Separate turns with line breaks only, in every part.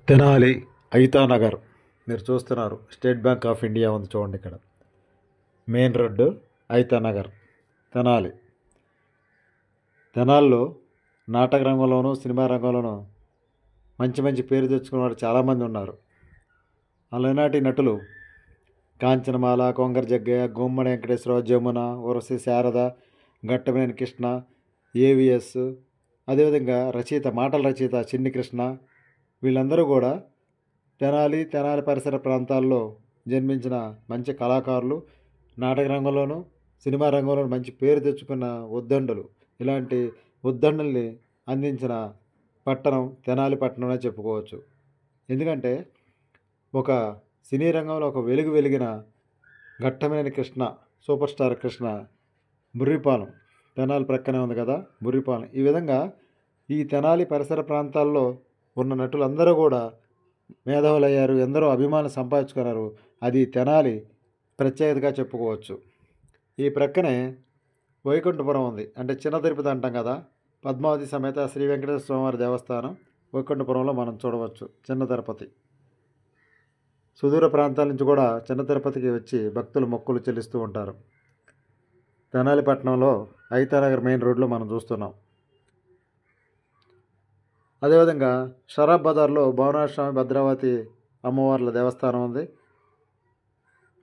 తెనాలి ఐతానగర్ మీరు చూస్తున్నారు. State bank of India ఉంది చూడండి. ఇక్కడ మెయిన్ రోడ్డు ఐతానగర్ తెనాలి. తెనాలిలో నాటక రంగంలోనూ సినిమా రంగంలోనూ మంచి మంచి పేరు తెచ్చుకున్న వారు చాలామంది ఉన్నారు. అలనాటి నటులు కాంచనమాల, కొంగర జగ్గయ్య, గుమ్మడి వెంకటేశ్వరరావు, జమున, ఉరసి శారద, ఘట్టమనేని కృష్ణ, ఏవిఎస్, అదేవిధంగా మాటల రచయిత చిన్ని కృష్ణ, వీళ్ళందరూ కూడా తెనాలి పరిసర ప్రాంతాల్లో జన్మించిన మంచి కళాకారులు. నాటక రంగంలోనూ సినిమా రంగంలోనూ మంచి పేరు తెచ్చుకున్న ఉద్దండులు. ఇలాంటి ఉద్దండుల్ని అందించిన పట్టణం తెనాలి పట్టణమే చెప్పుకోవచ్చు. ఎందుకంటే ఒక సినీ రంగంలో ఒక వెలిగిన ఘట్టమనేని కృష్ణ, సూపర్ స్టార్ కృష్ణ, బుర్రిపాలెం తెనాలి ప్రక్కనే ఉంది కదా బుర్రిపాలెం. ఈ విధంగా ఈ తెనాలి పరిసర ప్రాంతాల్లో ఉన్న నటులందరూ కూడా మేధావులయ్యారు, ఎందరో అభిమానులు సంపాదించుకున్నారు. అది తెనాలి ప్రత్యేకతగా చెప్పుకోవచ్చు. ఈ ప్రక్కనే వైకుంఠపురం ఉంది, అంటే చిన్న తిరుపతి అంటాం కదా. పద్మావతి సమేత శ్రీ వెంకటేశ్వర స్వామివారి దేవస్థానం వైకుంఠపురంలో మనం చూడవచ్చు. చిన్న తిరుపతి సుదూర ప్రాంతాల నుంచి కూడా చిన్న తిరుపతికి వచ్చి భక్తులు మొక్కులు చెల్లిస్తూ ఉంటారు. తెనాలి పట్టణంలో ఐతానగర్ మెయిన్ రోడ్లో మనం చూస్తున్నాం. అదేవిధంగా షరాబ్ బజార్లో భువనేశ్వరి భద్రావతి అమ్మవార్ల దేవస్థానం ఉంది.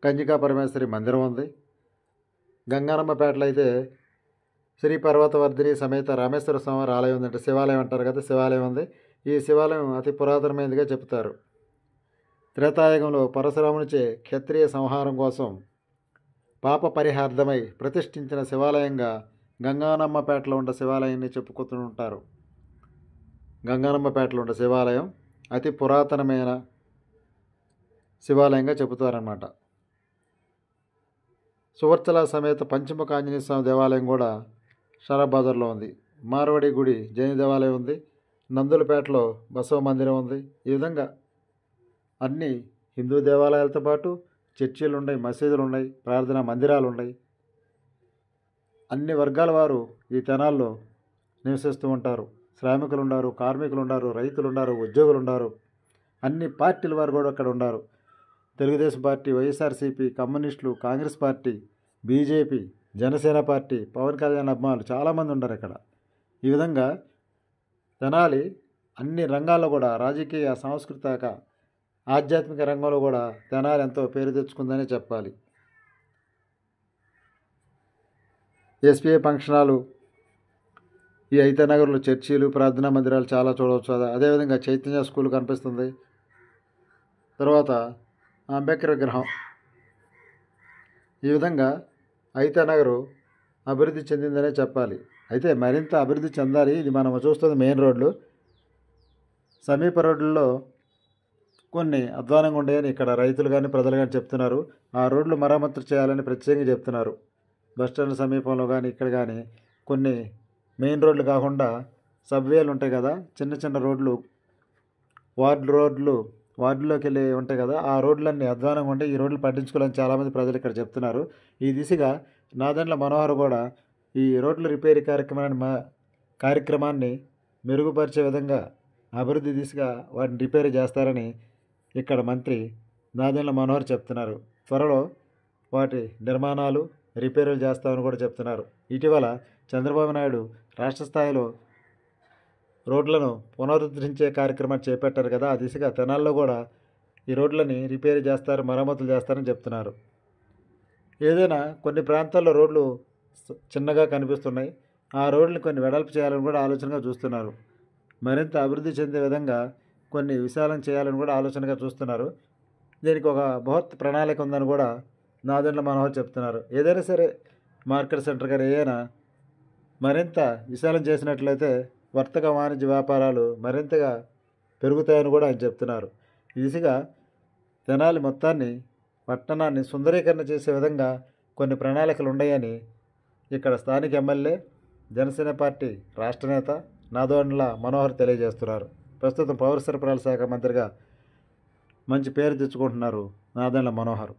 కంచికా పరమేశ్వరి మందిరం ఉంది. గంగానమ్మపేటలో అయితే శ్రీ పర్వతవర్ధిని సమేత రామేశ్వర స్వామి ఆలయం ఉంది. అంటే శివాలయం అంటారు కదా, శివాలయం ఉంది. ఈ శివాలయం అతి పురాతనమైనదిగా చెప్తారు. త్రేతాయుగంలో పరశురామునిచే క్షత్రియ సంహారం కోసం పాప పరిహార్థమై ప్రతిష్ఠించిన శివాలయంగా గంగానమ్మపేటలో ఉన్న శివాలయాన్ని చెప్పుకుంటూ ఉంటారు. గంగానమ్మపేటలో ఉన్న శివాలయం అతి పురాతనమైన శివాలయంగా చెబుతారన్నమాట. సువర్చల సమేత పంచముఖ ఆంజనేయ స్వామి దేవాలయం కూడా షరాబ్ బజార్లో ఉంది. మార్వాడి గుడి జైన దేవాలయం ఉంది. నందులపేటలో బసవ మందిరం ఉంది. ఈ విధంగా అన్ని హిందూ దేవాలయాలతో పాటు చర్చిలు ఉన్నాయి, మసీదులు ఉన్నాయి, ప్రార్థనా మందిరాలు ఉన్నాయి. అన్ని వర్గాల వారు ఈ తెనాల్లో నివసిస్తూ ఉంటారు. శ్రామికులు ఉన్నారు, కార్మికులు ఉన్నారు, రైతులు ఉన్నారు, ఉద్యోగులు ఉన్నారు. అన్ని పార్టీల వారు కూడా అక్కడ ఉన్నారు. తెలుగుదేశం పార్టీ, వైఎస్ఆర్సీపీ, కమ్యూనిస్టులు, Congress party, BJP, Janasena party, Pawan Kalyan అభిమానులు చాలామంది ఉన్నారు ఇక్కడ. ఈ విధంగా తెనాలి అన్ని రంగాల్లో కూడా రాజకీయ, సాంస్కృతిక, ఆధ్యాత్మిక రంగంలో కూడా తెనాలి ఎంతో పేరు తెచ్చుకుందనే చెప్పాలి. ఎస్బీఐ ఫంక్షన్ హాలు, ఈ ఐతానగర్లో చర్చీలు, ప్రార్థనా మందిరాలు చాలా చూడవచ్చు. అదేవిధంగా చైతన్య స్కూల్ కనిపిస్తుంది. తర్వాత అంబేద్కర్ విగ్రహం. ఈ విధంగా ఐతానగరు అభివృద్ధి చెందిందనే చెప్పాలి. అయితే మరింత అభివృద్ధి చెందాలి. ఇది మనం చూస్తుంది మెయిన్ రోడ్లు. సమీప రోడ్లలో కొన్ని అధ్వానంగా ఉండేయని ఇక్కడ రైతులు కానీ ప్రజలు కానీ చెప్తున్నారు. ఆ రోడ్లు మరమ్మతులు చేయాలని ప్రత్యేకంగా చెప్తున్నారు. బస్టాండ్ సమీపంలో కానీ ఇక్కడ కానీ కొన్ని మెయిన్ రోడ్లు కాకుండా సబ్వేలు ఉంటాయి కదా, చిన్న చిన్న రోడ్లు, వార్డులోకి వెళ్ళి ఉంటాయి కదా, ఆ రోడ్లన్నీ అధ్వానంగా ఉంటాయి. ఈ రోడ్లు పట్టించుకోవాలని చాలామంది ప్రజలు ఇక్కడ చెప్తున్నారు. ఈ దిశగా నాదెండ్ల మనోహర్ కూడా ఈ రోడ్ల రిపేరీ కార్యక్రమాన్ని మెరుగుపరిచే విధంగా అభివృద్ధి దిశగా వాటిని రిపేరీ చేస్తారని ఇక్కడ మంత్రి నాదెండ్ల మనోహర్ చెప్తున్నారు. త్వరలో వాటి నిర్మాణాలు, రిపేరీలు చేస్తామని కూడా చెప్తున్నారు. ఇటీవల చంద్రబాబు నాయుడు రాష్ట్ర స్థాయిలో రోడ్లను పునరుద్ధరించే కార్యక్రమాన్ని చేపట్టారు కదా, ఆ దిశగా తెనాల్లో కూడా ఈ రోడ్లని రిపేరీ చేస్తారు, మరమ్మతులు చేస్తారని చెప్తున్నారు. ఏదైనా కొన్ని ప్రాంతాల్లో రోడ్లు చిన్నగా కనిపిస్తున్నాయి. ఆ రోడ్లను కొన్ని వెడల్పు చేయాలని కూడా ఆలోచనగా చూస్తున్నారు. మరింత అభివృద్ధి చెందే విధంగా కొన్ని విశాలం చేయాలని కూడా ఆలోచనగా చూస్తున్నారు. దీనికి ఒక బృహత్ ప్రణాళిక ఉందని కూడా నాదెండ్ల మనోహర్ చెప్తున్నారు. ఏదైనా సరే మార్కెట్ సెంటర్ కానీ ఏదైనా మరింత విశాలం చేసినట్లయితే వర్తక వాణిజ్య వ్యాపారాలు మరింతగా పెరుగుతాయని కూడా ఆయన చెప్తున్నారు. ఈ దిశగా తెనాలి మొత్తాన్ని, పట్టణాన్ని సుందరీకరణ చేసే విధంగా కొన్ని ప్రణాళికలు ఉన్నాయని ఇక్కడ స్థానిక ఎమ్మెల్యే, జనసేన పార్టీ రాష్ట్ర నేత నాదెండ్ల మనోహర్ తెలియజేస్తున్నారు. ప్రస్తుతం పౌర సరఫరాల శాఖ మంత్రిగా మంచి పేరు తెచ్చుకుంటున్నారు నాదెండ్ల మనోహర్.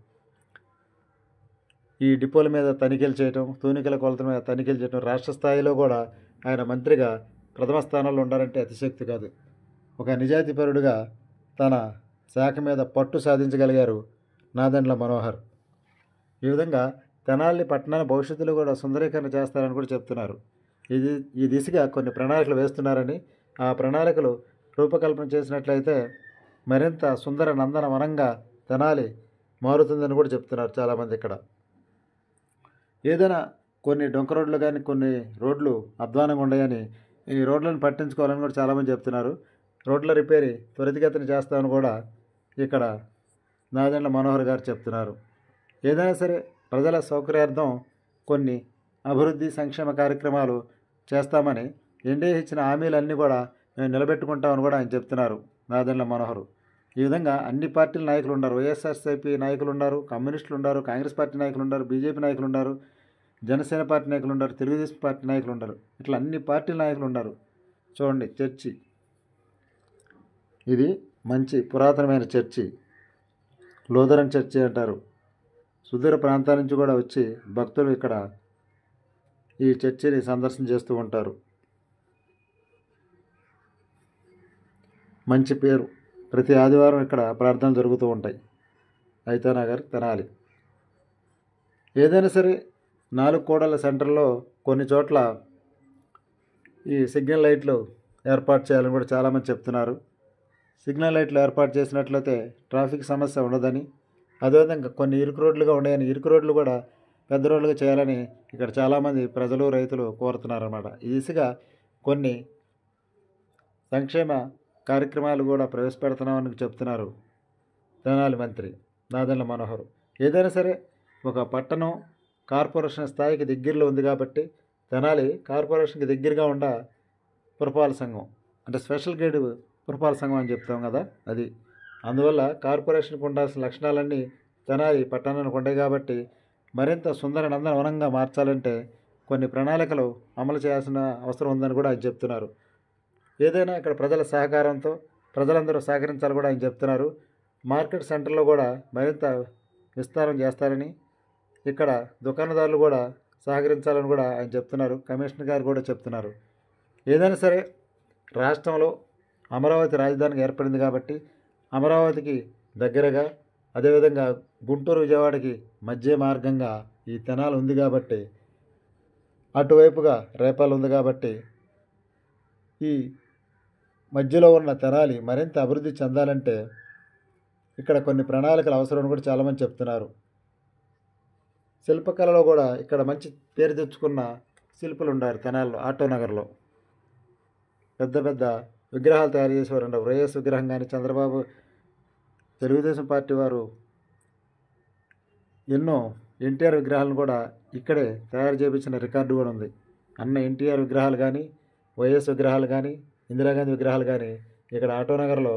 ఈ డిపోల మీద తనిఖీలు చేయటం, తూనికల కొలతల మీద తనిఖీలు చేయటం, రాష్ట్ర స్థాయిలో కూడా ఆయన మంత్రిగా ప్రథమ స్థానంలో ఉండాలంటే అతిశక్తి కాదు. ఒక నిజాయితీపరుడుగా తన శాఖ మీద పట్టు సాధించగలిగారు నాదెండ్ల మనోహర్. ఈ విధంగా తెనాలి పట్టణాన్ని భవిష్యత్తులో కూడా సుందరీకరణ చేస్తారని కూడా చెప్తున్నారు. ఈ దిశగా కొన్ని ప్రణాళికలు వేస్తున్నారని, ఆ ప్రణాళికలు రూపకల్పన చేసినట్లయితే మరింత సుందర నందన వనంగా తెనాలి మారుతుందని కూడా చెప్తున్నారు చాలామంది. ఇక్కడ ఏదైనా కొన్ని డొంక రోడ్లు కానీ కొన్ని రోడ్లు అధ్వానంగా ఉన్నాయని, ఈ రోడ్లను పట్టించుకోవాలని కూడా చాలామంది చెప్తున్నారు. రోడ్ల రిపేరీ త్వరితగతిన చేస్తామని కూడా ఇక్కడ నాదెండ్ల మనోహర్ గారు చెప్తున్నారు. ఏదైనా సరే ప్రజల సౌకర్యార్థం కొన్ని అభివృద్ధి సంక్షేమ కార్యక్రమాలు చేస్తామని ఎన్డీఏ ఇచ్చిన హామీలన్నీ కూడా మేము నిలబెట్టుకుంటామని కూడా ఆయన చెప్తున్నారు నాదెండ్ల మనోహర్. ఈ విధంగా అన్ని పార్టీల నాయకులు ఉన్నారు. వైఎస్ఆర్సీపీ నాయకులు ఉన్నారు, కమ్యూనిస్టులు ఉన్నారు, కాంగ్రెస్ పార్టీ నాయకులు ఉన్నారు, బీజేపీ నాయకులు ఉన్నారు, జనసేన పార్టీ నాయకులు ఉన్నారు, తెలుగుదేశం పార్టీ నాయకులు ఉన్నారు. ఇట్లా అన్ని పార్టీల నాయకులు ఉన్నారు. చూడండి చర్చి, ఇది మంచి పురాతనమైన చర్చి, లూథరన్ చర్చి అంటారు. సుదూర ప్రాంతాల నుంచి కూడా వచ్చి భక్తులు ఇక్కడ ఈ చర్చిని సందర్శన చేస్తూ ఉంటారు. మంచి పేరు. ప్రతి ఆదివారం ఇక్కడ ప్రార్థనలు జరుగుతూ ఉంటాయి. ఐతానగర్ తెనాలి. ఏదైనా సరే 4 కూడళ్ల సెంటర్లో కొన్ని చోట్ల ఈ సిగ్నల్ లైట్లు ఏర్పాటు చేయాలని కూడా చాలామంది చెప్తున్నారు. సిగ్నల్ లైట్లు ఏర్పాటు చేసినట్లయితే ట్రాఫిక్ సమస్య ఉండదని, అదేవిధంగా కొన్ని ఇరుకు రోడ్లుగా ఉన్నాయని, ఇరుకు రోడ్లు కూడా పెద్ద రోడ్లుగా చేయాలని ఇక్కడ చాలామంది ప్రజలు రైతులు కోరుతున్నారన్నమాట. ఈ దిశగా కొన్ని సంక్షేమ కార్యక్రమాలు కూడా ప్రవేశపెడుతున్నామని చెప్తున్నారు తెనాలి మంత్రి నాదెండ్ల మనోహర్. ఏదైనా సరే ఒక పట్టణం కార్పొరేషన్ స్థాయికి దగ్గరలో ఉంది కాబట్టి తెనాలి కార్పొరేషన్కి దగ్గరగా ఉండ పురపాలక సంఘం అంటే స్పెషల్ గ్రేడ్ పురపాలక సంఘం అని చెప్తాం కదా, అది. అందువల్ల కార్పొరేషన్కి ఉండాల్సిన లక్షణాలన్నీ తెనాలి పట్టణానికి ఉంటాయి కాబట్టి మరింత సుందర నందన వనంగా మార్చాలంటే కొన్ని ప్రణాళికలు అమలు చేయాల్సిన అవసరం ఉందని కూడా ఆయన చెప్తున్నారు. ఏదైనా ఇక్కడ ప్రజల సహకారంతో ప్రజలందరూ సహకరించాలని కూడా ఆయన చెప్తున్నారు. మార్కెట్ సెంటర్లో కూడా మరింత విస్తారం చేస్తారని, ఇక్కడ దుకాణదారులు కూడా సహకరించాలని కూడా ఆయన చెప్తున్నారు. కమిషనర్ గారు కూడా చెప్తున్నారు. ఏదైనా సరే రాష్ట్రంలో అమరావతి రాజధానికి ఏర్పడింది కాబట్టి అమరావతికి దగ్గరగా, అదేవిధంగా గుంటూరు విజయవాడకి మధ్య మార్గంగా ఈ తెనాలి ఉంది కాబట్టి, అటువైపుగా రేపాలు ఉంది కాబట్టి ఈ మధ్యలో ఉన్న తెనాలి మరింత అభివృద్ధి చెందాలంటే ఇక్కడ కొన్ని ప్రణాళికలు అవసరం కూడా చాలామంది చెప్తున్నారు. శిల్పకళలో కూడా ఇక్కడ మంచి పేరు తెచ్చుకున్న శిల్పులు ఉన్నారు తెనాలిలో. ఆటోనగర్లో పెద్ద పెద్ద విగ్రహాలు తయారు చేసేవారు. వైఎస్ విగ్రహం కానీ, చంద్రబాబు తెలుగుదేశం పార్టీ వారు ఎన్నో ఎన్టీఆర్ విగ్రహాలను కూడా ఇక్కడే తయారు చేయించిన రికార్డు కూడా ఉంది. అన్న ఎన్టీఆర్ విగ్రహాలు కానీ, వైఎస్ విగ్రహాలు కానీ, ఇందిరాగాంధీ విగ్రహాలు కానీ ఇక్కడ ఆటోనగర్లో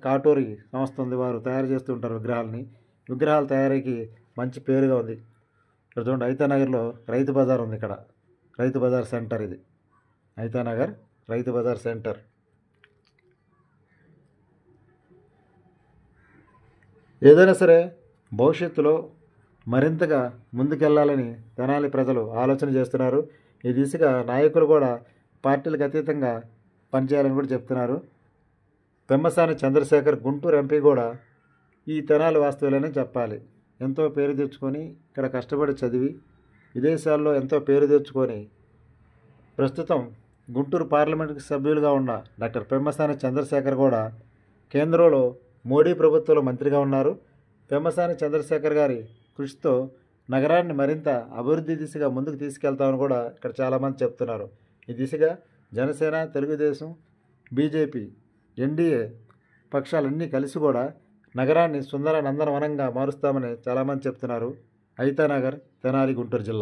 కాటూరి సంస్థ ఉంది, వారు తయారు చేస్తూ ఉంటారు విగ్రహాలని. విగ్రహాల తయారీకి మంచి పేరుగా ఉంది. ఇక్కడ చూడండి, ఐతానగర్లో రైతు బజార్ ఉంది. ఇక్కడ రైతు బజార్ సెంటర్, ఇది ఐతానగర్ రైతు బజార్ సెంటర్. ఏదైనా సరే భవిష్యత్తులో మరింతగా ముందుకెళ్లాలని తెనాలి ప్రజలు ఆలోచన చేస్తున్నారు. ఈ దిశగా నాయకులు కూడా పార్టీలకు అతీతంగా పనిచేయాలని కూడా చెప్తున్నారు. పెమ్మసాని చంద్రశేఖర్ గుంటూరు ఎంపీ కూడా ఈ తెనాలి వాస్తవ్యులని చెప్పాలి. ఎంతో పేరు తెచ్చుకొని ఇక్కడ కష్టపడి చదివి విదేశాల్లో ఎంతో పేరు తెచ్చుకొని ప్రస్తుతం గుంటూరు పార్లమెంటుకి సభ్యులుగా ఉన్న డాక్టర్ పెమ్మసాని చంద్రశేఖర్ కూడా కేంద్రంలో మోడీ ప్రభుత్వంలో మంత్రిగా ఉన్నారు. పెమ్మసాని చంద్రశేఖర్ గారి కృషితో నగరాన్ని మరింత అభివృద్ధి దిశగా ముందుకు తీసుకెళ్తామని కూడా ఇక్కడ చాలామంది చెప్తున్నారు. ఈ దిశగా జనసేన, తెలుగుదేశం, బీజేపీ, ఎన్డీఏ పక్షాలన్నీ కలిసి కూడా నగరాన్ని సుందర నందనవనంగా మారుస్తామని చాలామంది చెప్తున్నారు. ఐతానగర్ తెనాలి గుంటూరు జిల్లా.